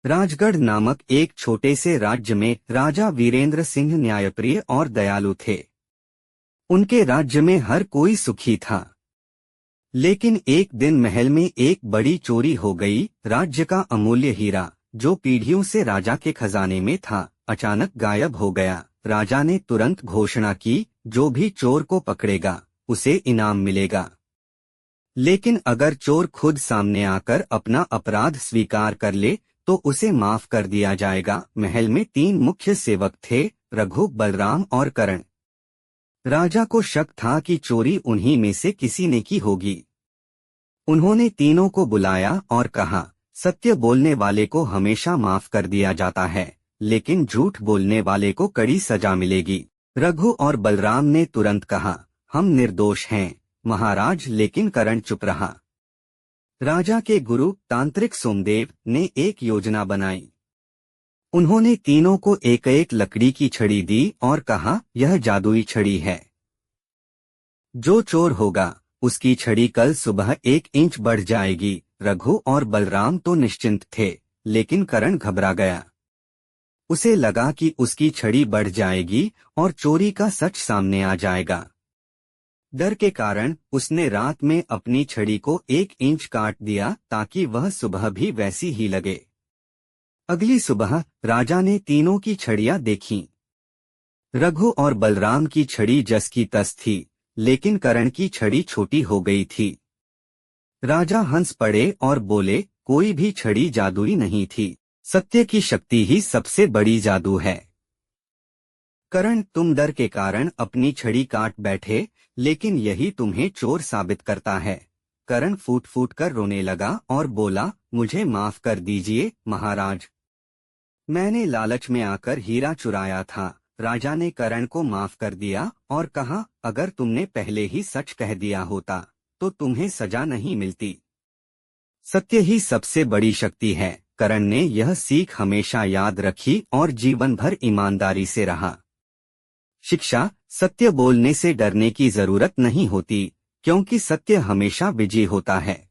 राजगढ़ नामक एक छोटे से राज्य में राजा वीरेंद्र सिंह न्यायप्रिय और दयालु थे। उनके राज्य में हर कोई सुखी था। लेकिन एक दिन महल में एक बड़ी चोरी हो गई। राज्य का अमूल्य हीरा, जो पीढ़ियों से राजा के खजाने में था, अचानक गायब हो गया। राजा ने तुरंत घोषणा की, जो भी चोर को पकड़ेगा उसे इनाम मिलेगा। लेकिन अगर चोर खुद सामने आकर अपना अपराध स्वीकार कर ले तो उसे माफ कर दिया जाएगा। महल में 3 मुख्य सेवक थे, रघु, बलराम और करण। राजा को शक था कि चोरी उन्हीं में से किसी ने की होगी। उन्होंने तीनों को बुलाया और कहा, सत्य बोलने वाले को हमेशा माफ कर दिया जाता है, लेकिन झूठ बोलने वाले को कड़ी सजा मिलेगी। रघु और बलराम ने तुरंत कहा, हम निर्दोष हैं महाराज। लेकिन करण चुप रहा। राजा के गुरु तांत्रिक सोमदेव ने एक योजना बनाई। उन्होंने तीनों को एक एक लकड़ी की छड़ी दी और कहा, यह जादुई छड़ी है। जो चोर होगा उसकी छड़ी कल सुबह 1 इंच बढ़ जाएगी। रघु और बलराम तो निश्चिंत थे, लेकिन करण घबरा गया। उसे लगा कि उसकी छड़ी बढ़ जाएगी और चोरी का सच सामने आ जाएगा। डर के कारण उसने रात में अपनी छड़ी को 1 इंच काट दिया ताकि वह सुबह भी वैसी ही लगे। अगली सुबह राजा ने तीनों की छड़ियां देखीं। रघु और बलराम की छड़ी जस की तस थी, लेकिन करण की छड़ी छोटी हो गई थी। राजा हंस पड़े और बोले, कोई भी छड़ी जादुई नहीं थी, सत्य की शक्ति ही सबसे बड़ी जादू है। करण, तुम डर के कारण अपनी छड़ी काट बैठे, लेकिन यही तुम्हें चोर साबित करता है। करण फूट फूट कर रोने लगा और बोला, मुझे माफ कर दीजिए महाराज, मैंने लालच में आकर हीरा चुराया था। राजा ने करण को माफ कर दिया और कहा, अगर तुमने पहले ही सच कह दिया होता तो तुम्हें सजा नहीं मिलती। सत्य ही सबसे बड़ी शक्ति है। करण ने यह सीख हमेशा याद रखी और जीवन भर ईमानदारी से रहा। शिक्षा, सत्य बोलने से डरने की जरूरत नहीं होती, क्योंकि सत्य हमेशा विजयी होता है।